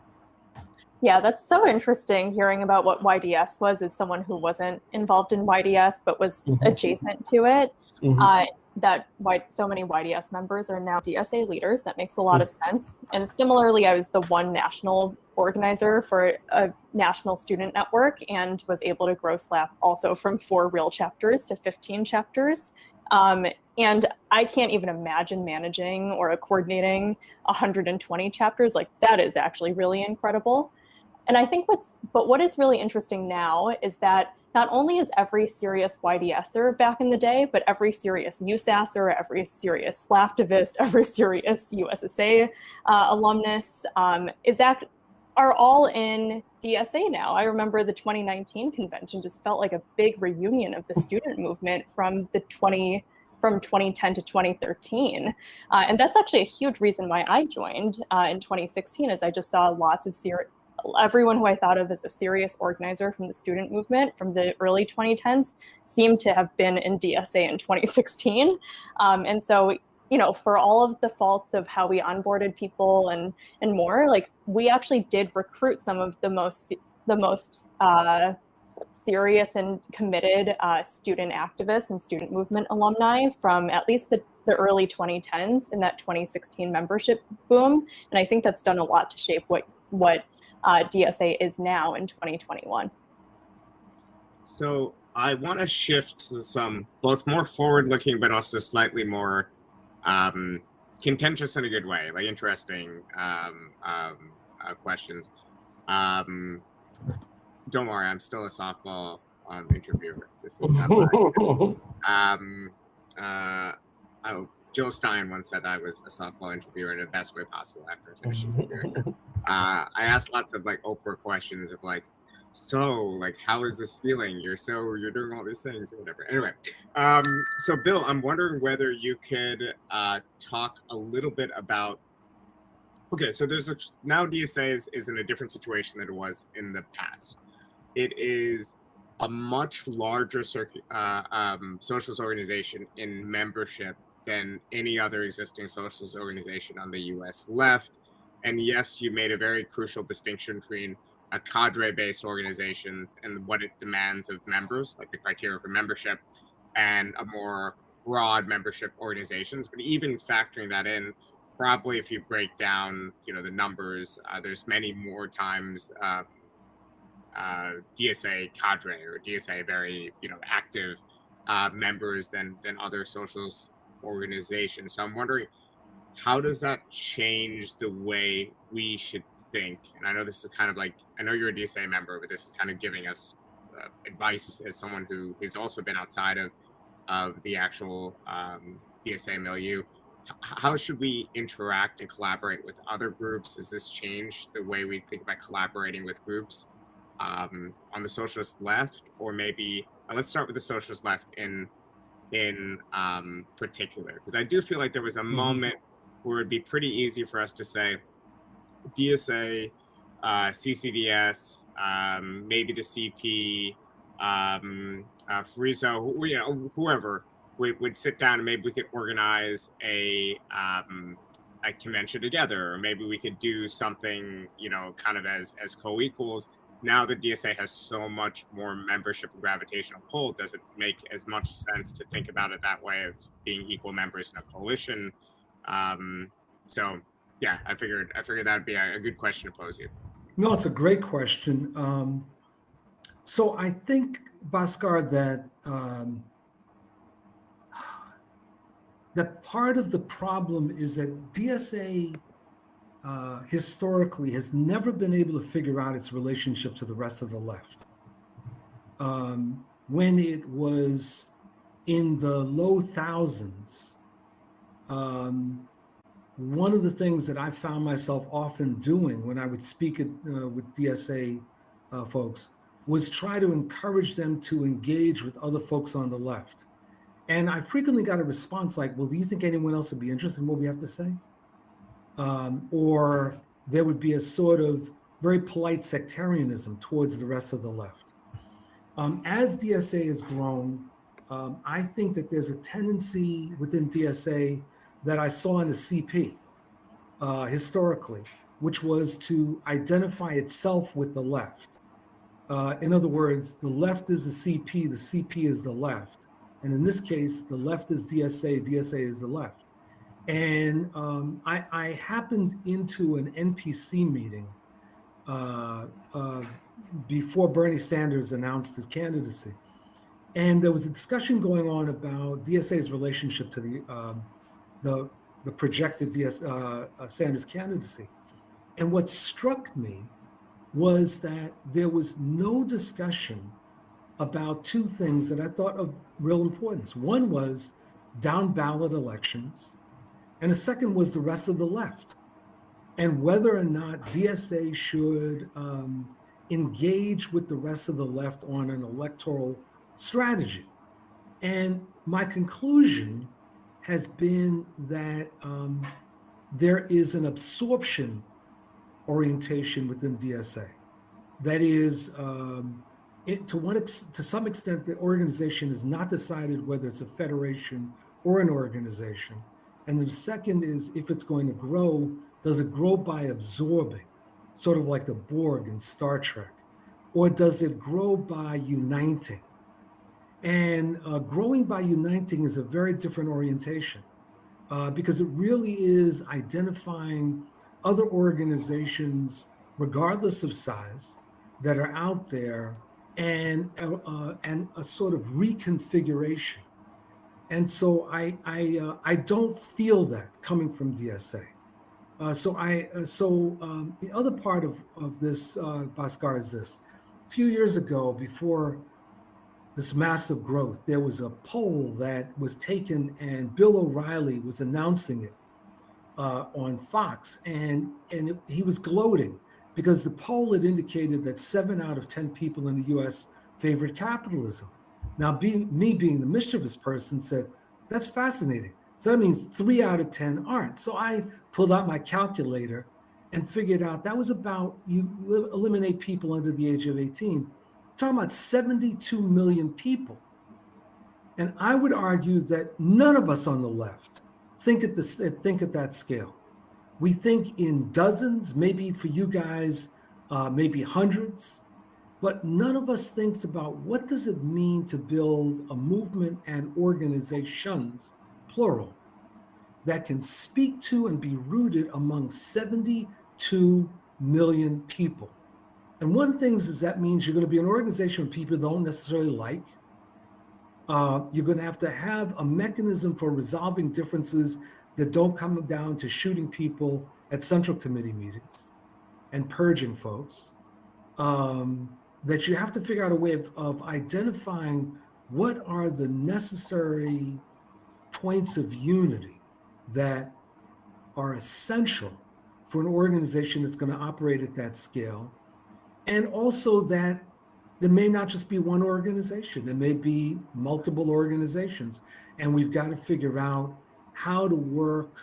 Yeah, that's so interesting hearing about what YDS was as someone who wasn't involved in YDS, but was adjacent to it. That so many YDS members are now DSA leaders. That makes a lot of sense. And similarly, I was the one national organizer for a national student network and was able to grow SLAP also from 4 real chapters to 15 chapters. And I can't even imagine managing or coordinating 120 chapters. Like, that is actually really incredible. And I think what is really interesting now is that not only is every serious YDSer back in the day, but every serious USASer, every serious SLAPtivist, every serious USSA alumnus are all in DSA now. I remember the 2019 convention just felt like a big reunion of the student movement from 2010 to 2013. And that's actually a huge reason why I joined in 2016, is I just saw lots of everyone who I thought of as a serious organizer from the student movement from the early 2010s seemed to have been in DSA in 2016. And so, for all of the faults of how we onboarded people and more, like, we actually did recruit some of the most serious and committed student activists and student movement alumni from at least the early 2010s in that 2016 membership boom. And I think that's done a lot to shape what DSA is now in 2021. So I want to shift to some both more forward-looking, but also slightly more contentious in a good way, like interesting questions. Don't worry, I'm still a softball interviewer. This is Jill Stein once said I was a softball interviewer in the best way possible after finishing the year. I asked lots of like Oprah questions of like, so like, how is this feeling? You're doing all these things or whatever. Anyway, so Bill, I'm wondering whether you could talk a little bit about. Okay, so now DSA is in a different situation than it was in the past. It is a much larger socialist organization in membership than any other existing socialist organization on the U.S. left. And yes, you made a very crucial distinction between cadre-based organizations and what it demands of members, like the criteria for membership, and a more broad membership organizations. But even factoring that in, probably if you break down, the numbers, there's many more times DSA cadre or DSA very, active members than other socialist organizations. So I'm wondering, how does that change the way we should think? And I know this is kind of like, I know you're a DSA member, but this is kind of giving us advice as someone who has also been outside of the actual DSA milieu. How should we interact and collaborate with other groups? Does this change the way we think about collaborating with groups on the socialist left? Or maybe let's start with the socialist left in particular, because I do feel like there was a moment where it'd be pretty easy for us to say DSA, CCDS, maybe the CP, Friso, whoever would sit down and maybe we could organize a convention together, or maybe we could do something, kind of as co-equals. Now the DSA has so much more membership and gravitational pull. Does it make as much sense to think about it that way, of being equal members in a coalition? So yeah, I figured that'd be a good question to pose you. No, it's a great question. So I think, Bhaskar, that part of the problem is that DSA historically has never been able to figure out its relationship to the rest of the left. When it was in the low thousands, one of the things that I found myself often doing when I would speak with DSA folks was try to encourage them to engage with other folks on the left. And I frequently got a response like, well, do you think anyone else would be interested in what we have to say? Or there would be a sort of very polite sectarianism towards the rest of the left. As DSA has grown, I think that there's a tendency within DSA that I saw in the CP historically, which was to identify itself with the left. In other words, the left is the CP is the left. And in this case, the left is DSA is the left. And I happened into an NPC meeting before Bernie Sanders announced his candidacy. And there was a discussion going on about DSA's relationship to the projected Sanders candidacy. And what struck me was that there was no discussion about two things that I thought of real importance. One was down ballot elections, and the second was the rest of the left, and whether or not DSA should engage with the rest of the left on an electoral strategy. And my conclusion has been that there is an absorption orientation within DSA. That is, to some extent, the organization has not decided whether it's a federation or an organization. And the second is, if it's going to grow, does it grow by absorbing, sort of like the Borg in Star Trek? Or does it grow by uniting? And growing by uniting is a very different orientation because it really is identifying other organizations, regardless of size, that are out there, and a sort of reconfiguration. And so I don't feel that coming from DSA. So the other part of this, Bhaskar, is this. A few years ago, before this massive growth, there was a poll that was taken, and Bill O'Reilly was announcing it on Fox, and he was gloating because the poll had indicated that 7 out of 10 people in the U.S. favored capitalism. Now, me being the mischievous person, said, that's fascinating. So that means 3 out of 10 aren't. So I pulled out my calculator and figured out that was about, you eliminate people under the age of 18, you're talking about 72 million people. And I would argue that none of us on the left think at that scale. We think in dozens, maybe for you guys, maybe hundreds, but none of us thinks about what does it mean to build a movement and organizations, plural, that can speak to and be rooted among 72 million people. And one of the things is that means you're going to be an organization people don't necessarily like. You're going to have a mechanism for resolving differences that don't come down to shooting people at central committee meetings and purging folks. That you have to figure out a way of identifying what are the necessary points of unity that are essential for an organization that's going to operate at that scale. And also that there may not just be one organization, there may be multiple organizations. And we've got to figure out how to work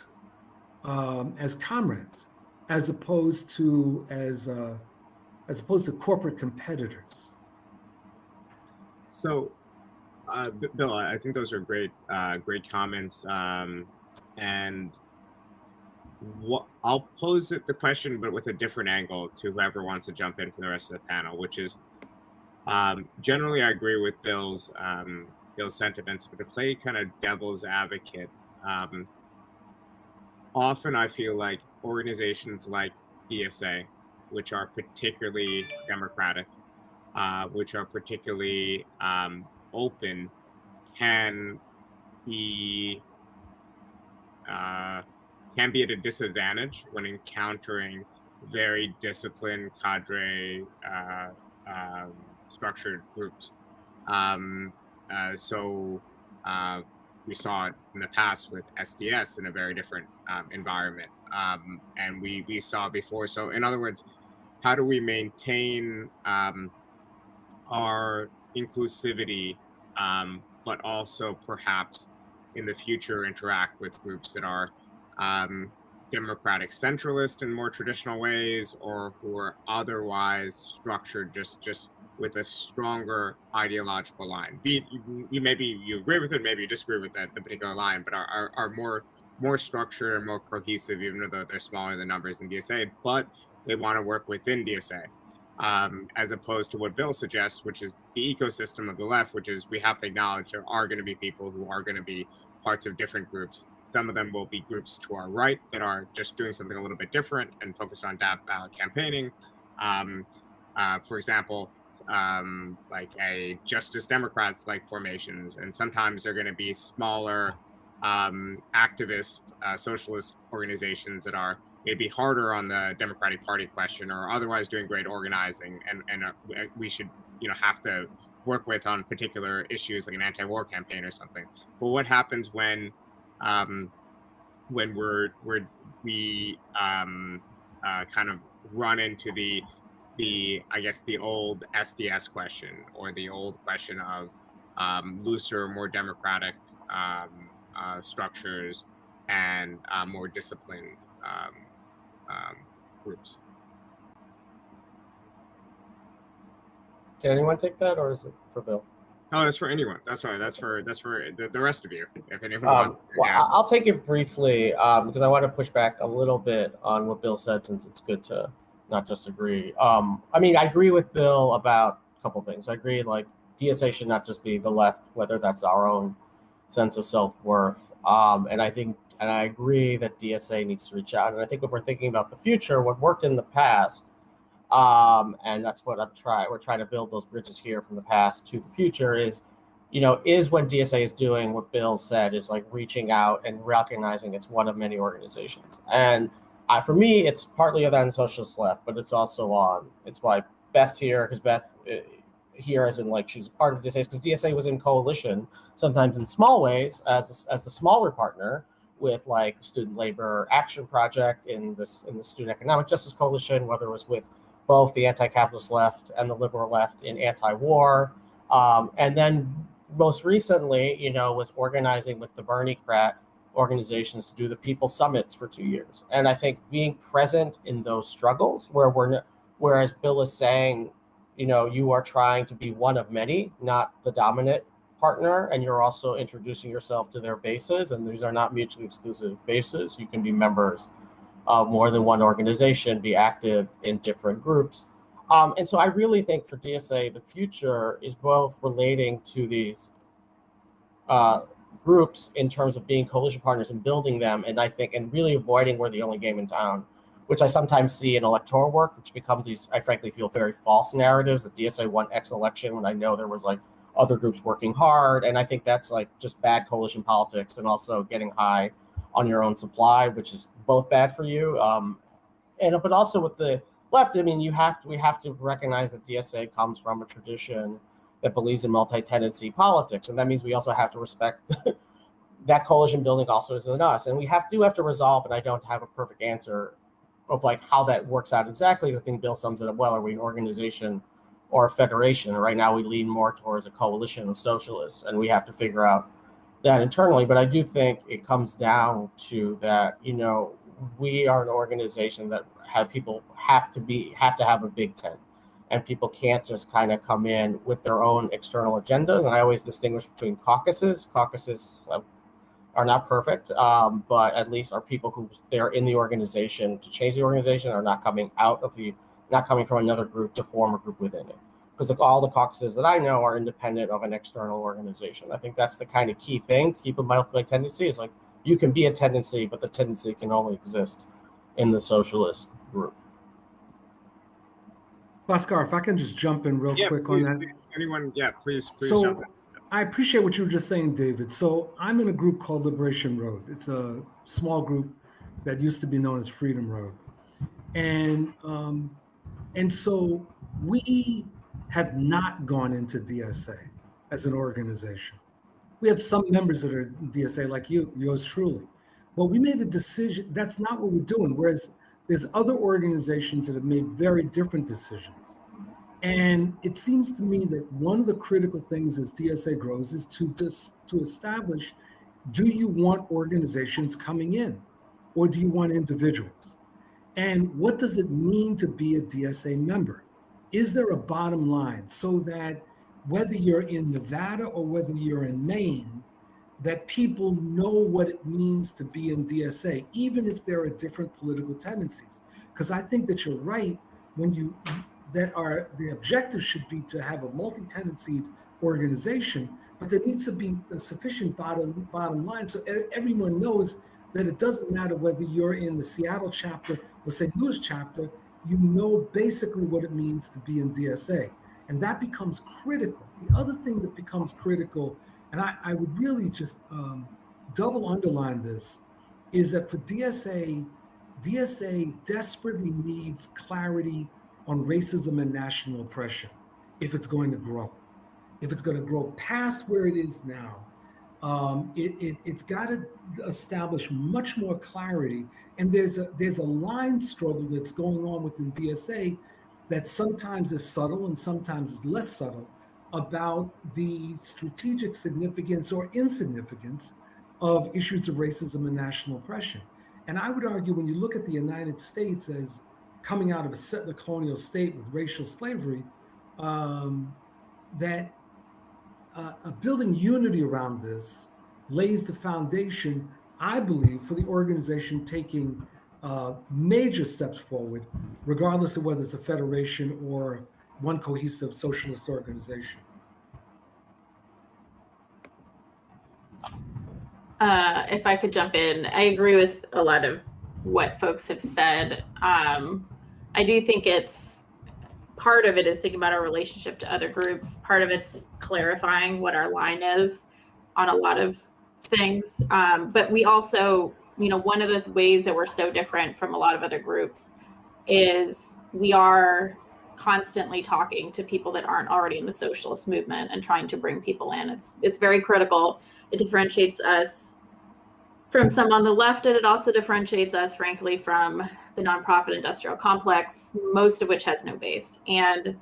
as comrades, as opposed to corporate competitors. So, Bill, I think those are great comments. And I'll pose the question, but with a different angle to whoever wants to jump in for the rest of the panel, which is generally I agree with Bill's sentiments, but to play kind of devil's advocate, often I feel like organizations like DSA, which are particularly democratic, which are particularly open, can be at a disadvantage when encountering very disciplined cadre structured groups. So we saw it in the past with SDS in a very different environment, and we saw before. So in other words, how do we maintain our inclusivity, but also perhaps in the future interact with groups that are democratic centralist in more traditional ways, or who are otherwise structured just with a stronger ideological line. Maybe you agree with it, maybe you disagree with the particular line, but are more structured and more cohesive, even though they're smaller than numbers in DSA, but they want to work within DSA. As opposed to what Bill suggests, which is the ecosystem of the left, which is we have to acknowledge there are going to be people who are going to be parts of different groups. Some of them will be groups to our right that are just doing something a little bit different and focused on ballot campaigning. For example, like a Justice Democrats like formations, and sometimes they're going to be smaller activist socialist organizations that are maybe harder on the Democratic Party question, or otherwise doing great organizing, and we should have to work with on particular issues like an anti-war campaign or something. But what happens when we kind of run into the I guess the old SDS question, or the old question of looser, more democratic structures and more disciplined groups? Can anyone take that, or is it for Bill? No, that's for anyone. That's right. That's for the rest of you. If anyone wants. Well, yeah. I'll take it briefly because I want to push back a little bit on what Bill said, since it's good to not just agree. I mean, I agree with Bill about a couple things. I agree, like, DSA should not just be the left, whether that's our own sense of self-worth. And I agree that DSA needs to reach out. And I think if we're thinking about the future, what worked in the past, and that's what we're trying to build those bridges here from the past to the future, is when DSA is doing what Bill said, is like reaching out and recognizing it's one of many organizations. And for me, it's partly on the socialist left, but it's also it's why Beth's here, because Beth here as in like she's part of DSA, because DSA was in coalition, sometimes in small ways, as the smaller partner with like the Student Labor Action Project in the Student Economic Justice Coalition, whether it was with both the anti-capitalist left and the liberal left in anti-war. And then most recently, was organizing with the Bernie-crat organizations to do the People Summits for 2 years. And I think being present in those struggles whereas Bill is saying, you are trying to be one of many, not the dominant partner, and you're also introducing yourself to their bases, and these are not mutually exclusive bases. You can be members of more than one organization, be active in different groups. And so I really think for DSA, the future is both relating to these groups in terms of being coalition partners and building them, and I think, and really avoiding we're the only game in town, which I sometimes see in electoral work, which becomes these, I frankly feel, very false narratives that DSA won X election when I know there was like other groups working hard. And I think that's like just bad coalition politics, and also getting high on your own supply, which is both bad for you. But also with the left, I mean, we have to recognize that DSA comes from a tradition that believes in multi-tendency politics, and that means we also have to respect that coalition building also is in us, and we have to resolve. And I don't have a perfect answer of like how that works out exactly. I think Bill sums it up well. Are we an organization or a federation? And right now we lean more towards a coalition of socialists, and we have to figure out that internally. But I do think it comes down to that, you know, we are an organization that people have to have a big tent, and people can't just kind of come in with their own external agendas. And I always distinguish between caucuses. Caucuses are not perfect, but at least are people who they're in the organization to change the organization, are not coming from another group to form a group within it. Because like all the caucuses that I know are independent of an external organization. I think that's the kind of key thing to keep in mind with my tendency is like, you can be a tendency, but the tendency can only exist in the socialist group. Bhaskar, if I can just jump in real quick please, on that. Please So jump in. I appreciate what you were just saying, David. So I'm in a group called Liberation Road. It's a small group that used to be known as Freedom Road. And so we have not gone into DSA as an organization. We have some members that are in DSA like yours truly. But we made a decision, that's not what we're doing. Whereas there's other organizations that have made very different decisions. And it seems to me that one of the critical things as DSA grows is to establish, do you want organizations coming in, or do you want individuals? And what does it mean to be a DSA member? Is there a bottom line so that whether you're in Nevada or whether you're in Maine, that people know what it means to be in DSA, even if there are different political tendencies? Because I think that you're right when the objective should be to have a multi-tendency organization, but there needs to be a sufficient bottom line so everyone knows that it doesn't matter whether you're in the Seattle chapter or St. Louis chapter, you know basically what it means to be in DSA. And that becomes critical. The other thing that becomes critical, and I would really just double underline this, is that for DSA desperately needs clarity on racism and national oppression if it's going to grow. If it's going to grow past where it is now, it's got to establish much more clarity. And there's a line struggle that's going on within DSA that sometimes is subtle and sometimes is less subtle about the strategic significance or insignificance of issues of racism and national oppression. And I would argue when you look at the United States as coming out of a settler colonial state with racial slavery, that building unity around this lays the foundation, I believe, for the organization taking major steps forward, regardless of whether it's a federation or one cohesive socialist organization. If I could jump in, I agree with a lot of what folks have said. I do think part of it is thinking about our relationship to other groups. Part of it's clarifying what our line is on a lot of things. But we also, one of the ways that we're so different from a lot of other groups is we are constantly talking to people that aren't already in the socialist movement and trying to bring people in. It's very critical. It differentiates us from some on the left, and it also differentiates us, frankly, from the nonprofit industrial complex, most of which has no base. And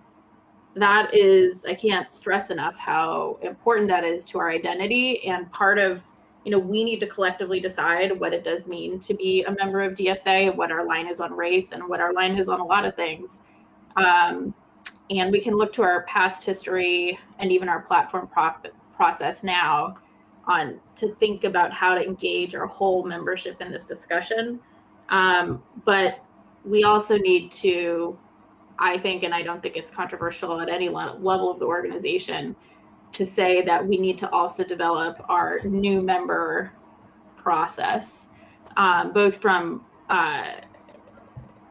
that is, I can't stress enough how important that is to our identity. And part of, we need to collectively decide what it does mean to be a member of DSA, what our line is on race, and what our line is on a lot of things. And we can look to our past history and even our platform process now to think about how to engage our whole membership in this discussion. But we also need to I think, and I don't think it's controversial at any level of the organization, to say that we need to also develop our new member process, both from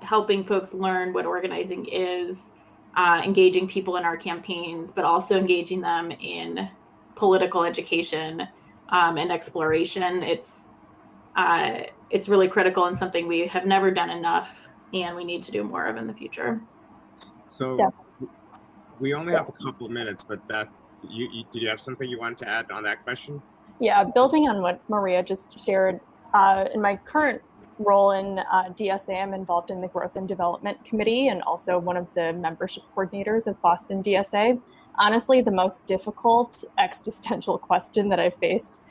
helping folks learn what organizing is, engaging people in our campaigns, but also engaging them in political education and exploration. It's really critical and something we have never done enough, and we need to do more of in the future. So we only have a couple of minutes, but Beth, did you have something you wanted to add on that question? Yeah, building on what Maria just shared, in my current role in DSA, I'm involved in the Growth and Development Committee and also one of the membership coordinators of Boston DSA. Honestly, the most difficult existential question that I faced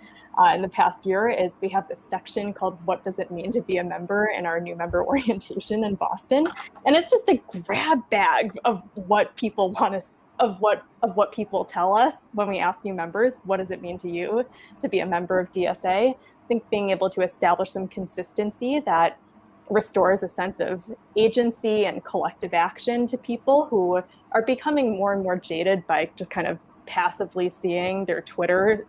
in the past year is we have this section called "What Does It Mean to Be a Member" in our new member orientation in Boston, and it's just a grab bag of what people want to, of what people tell us when we ask new members, what does it mean to you to be a member of DSA? I think being able to establish some consistency that restores a sense of agency and collective action to people who are becoming more and more jaded by just kind of passively seeing their Twitter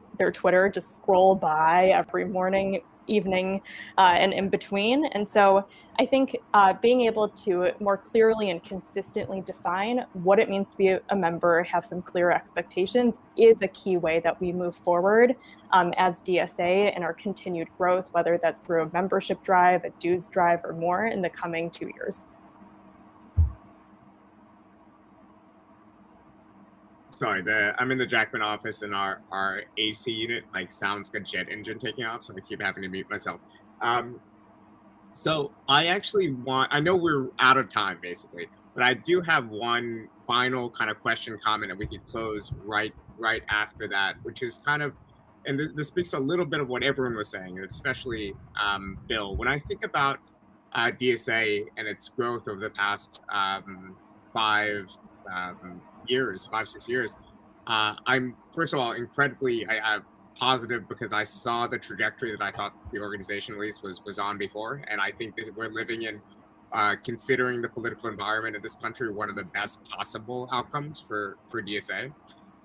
just scroll by every morning, evening, and in between. And so I think being able to more clearly and consistently define what it means to be a member, have some clear expectations, is a key way that we move forward as DSA in our continued growth, whether that's through a membership drive, a dues drive, or more in the coming 2 years. Sorry, I'm in the Jackman office, and our AC unit sounds like a jet engine taking off, so I keep having to mute myself. So I know we're out of time basically, but I do have one final kind of question, comment, and we could close right after that, which is kind of, and this speaks a little bit of what everyone was saying, especially Bill. When I think about DSA and its growth over the past 5, 6 years, I'm first of all incredibly positive because I saw the trajectory that I thought the organization at least was on before, and I think we're living in, considering the political environment in this country, one of the best possible outcomes for DSA.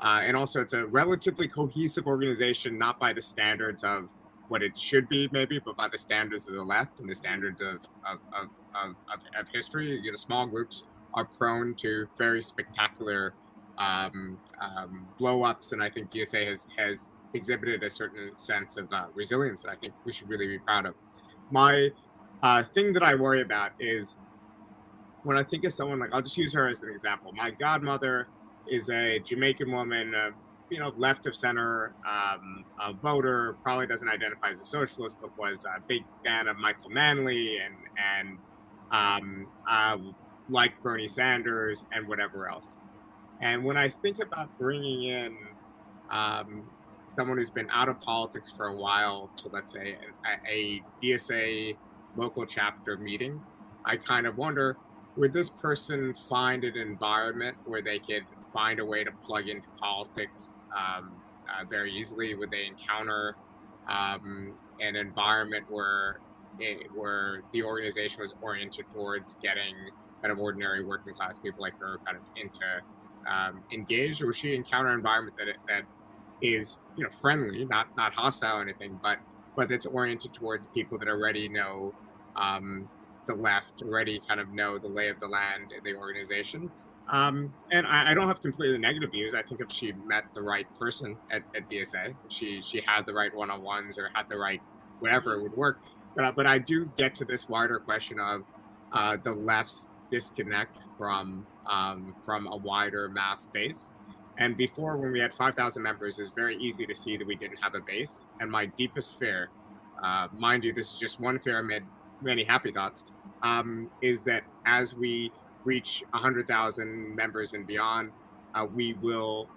And also, it's a relatively cohesive organization, not by the standards of what it should be, maybe, but by the standards of the left and the standards of history. Small groups are prone to very spectacular blow-ups, and I think DSA has exhibited a certain sense of resilience that I think we should really be proud of. My thing that I worry about is when I think of someone I'll just use her as an example. My godmother is a Jamaican woman, left of center, a voter, probably doesn't identify as a socialist, but was a big fan of Michael Manley and like Bernie Sanders and whatever else. And when I think about bringing in someone who's been out of politics for a while to, let's say, a DSA local chapter meeting, I kind of wonder, would this person find an environment where they could find a way to plug into politics very easily? Would they encounter an environment where the organization was oriented towards getting kind of ordinary working class people like her kind of into engaged, or would she encounter an environment that is friendly, not hostile or anything, but that's oriented towards people that already know the left, already kind of know the lay of the land in the organization. And I don't have completely negative views. I think if she met the right person at DSA, if she had the right one-on-ones or had the right whatever, it would work. But I do get to this wider question of the left's disconnect from a wider mass base. And before, when we had 5,000 members, it was very easy to see that we didn't have a base. And my deepest fear, mind you, this is just one fear amid many happy thoughts, is that as we reach 100,000 members and beyond, we will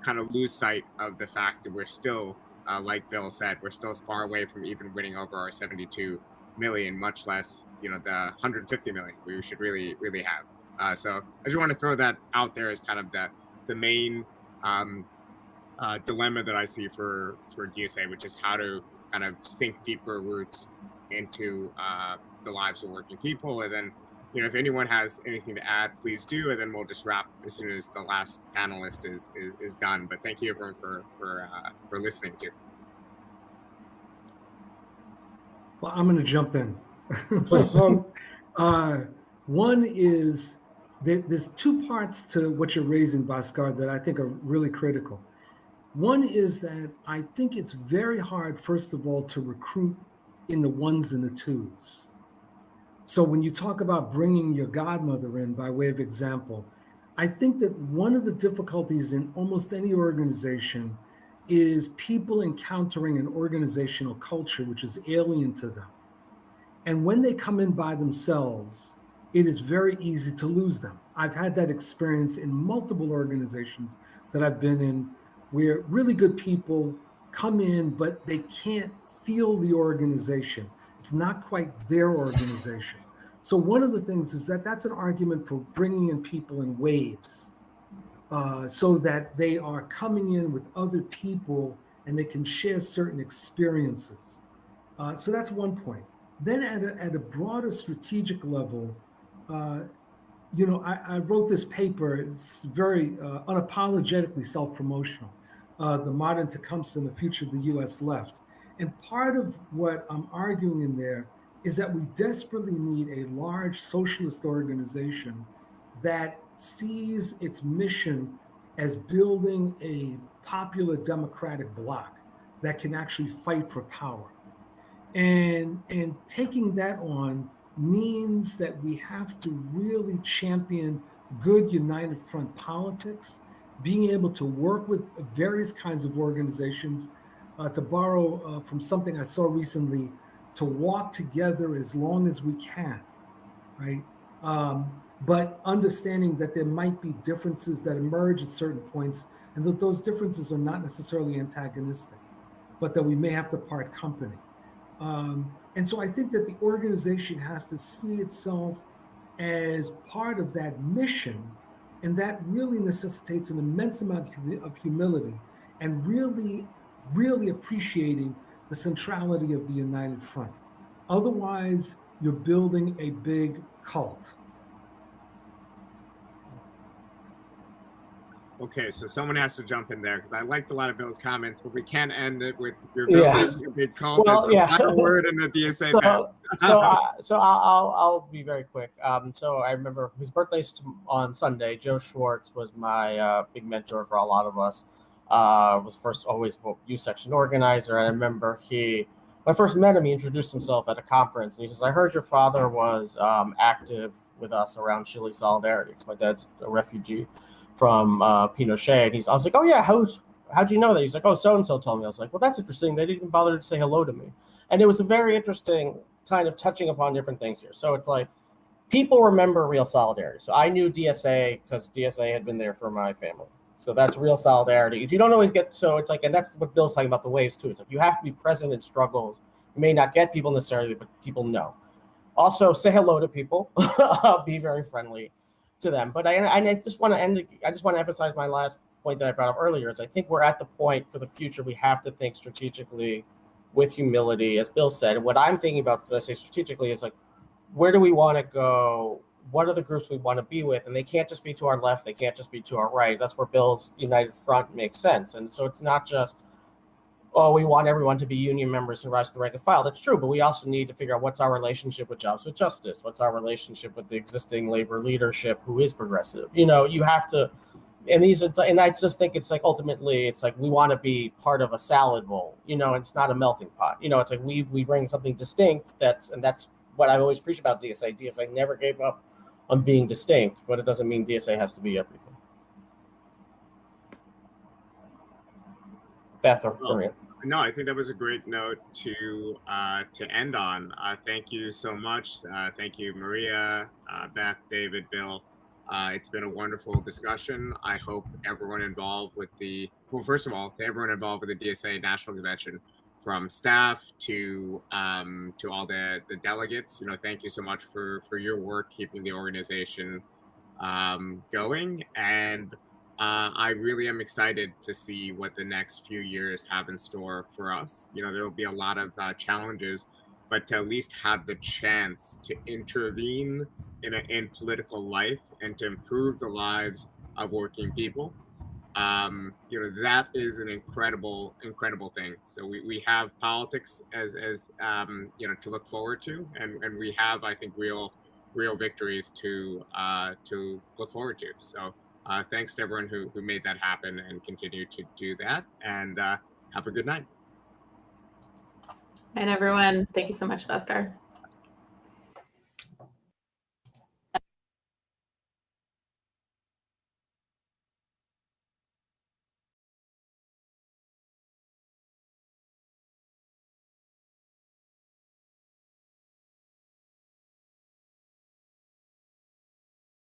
kind of lose sight of the fact that we're still, like Bill said, we're still far away from even winning over our 72 million, much less, the 150 million we should really have. So I just want to throw that out there as kind of the main dilemma that I see for DSA, which is how to kind of sink deeper roots into the lives of working people, and then if anyone has anything to add, please do, and then we'll just wrap as soon as the last panelist is done. But thank you everyone for listening to. Well, I'm going to jump in. Please. One is there's two parts to what you're raising, Bhaskar, that I think are really critical. One is that I think it's very hard, first of all, to recruit in the ones and the twos. So when you talk about bringing your godmother in by way of example, I think that one of the difficulties in almost any organization is people encountering an organizational culture which is alien to them. And when they come in by themselves, it is very easy to lose them. I've had that experience in multiple organizations that I've been in, where really good people come in, but they can't feel the organization. It's not quite their organization. So one of the things is that that's an argument for bringing in people in waves, so that they are coming in with other people and they can share certain experiences. So that's one point. Then at a broader strategic level, I wrote this paper. It's very unapologetically self-promotional, The Modern Tecumseh and the Future of the U.S. Left. And part of what I'm arguing in there is that we desperately need a large socialist organization that sees its mission as building a popular democratic bloc that can actually fight for power. And taking that on means that we have to really champion good united front politics, being able to work with various kinds of organizations, to borrow from something I saw recently, to walk together as long as we can, right? But understanding that there might be differences that emerge at certain points, and that those differences are not necessarily antagonistic, but that we may have to part company. And so I think that the organization has to see itself as part of that mission, and that really necessitates an immense amount of humility and really, really appreciating the centrality of the United Front. Otherwise, you're building a big cult. Okay, so someone has to jump in there because I liked a lot of Bill's comments, but we can't end it with your building a big cult as the final word in the DSA. So I'll be very quick. So I remember his birthday's on Sunday. Joe Schwartz was my big mentor for a lot of us. Was first always a youth section organizer, and I remember when I first met him, he introduced himself at a conference, and he says, "I heard your father was active with us around Chile Solidarity, because my dad's a refugee from Pinochet." And I was like, "Oh yeah, how'd you know that?" He's like, "Oh, so-and-so told me." I was like, "Well, that's interesting. They didn't even bother to say hello to me." And it was a very interesting kind of touching upon different things here. So it's like, people remember real solidarity. So I knew DSA because DSA had been there for my family. So that's real solidarity. You don't always get, so it's like, and that's what Bill's talking about, the waves too. It's like, you have to be present in struggles. You may not get people necessarily, but people know. Also, say hello to people. Be very friendly to them. But I just want to emphasize my last point that I brought up earlier is I think we're at the point for the future we have to think strategically with humility, as Bill said. And what I'm thinking about when I say strategically is like, where do we want to go? What are the groups we want to be with? And they can't just be to our left. They can't just be to our right. That's where Bill's United Front makes sense. And so it's not just, oh, we want everyone to be union members who rise to the rank and file. That's true, but we also need to figure out what's our relationship with Jobs with Justice. What's our relationship with the existing labor leadership who is progressive? You have to, and I just think it's like, ultimately, it's like we want to be part of a salad bowl, and it's not a melting pot. It's like we bring something distinct, that's what I always preach about DSA. DSA never gave up on being distinct, but it doesn't mean DSA has to be everything. Beth or Maria? No, I think that was a great note to end on. Thank you so much. Thank you, Maria, Beth, David, Bill. It's been a wonderful discussion. I hope everyone involved with first of all, to everyone involved with the DSA National Convention, from staff to all the delegates, thank you so much for your work keeping the organization going. And I really am excited to see what the next few years have in store for us. There will be a lot of challenges, but to at least have the chance to intervene in political life and to improve the lives of working people. You know, that is an incredible thing. So we have politics as you know, to look forward to, and we have, I think, real victories to look forward to. So thanks to everyone who made that happen and continue to do that, and have a good night. And everyone, thank you so much, Bhaskar.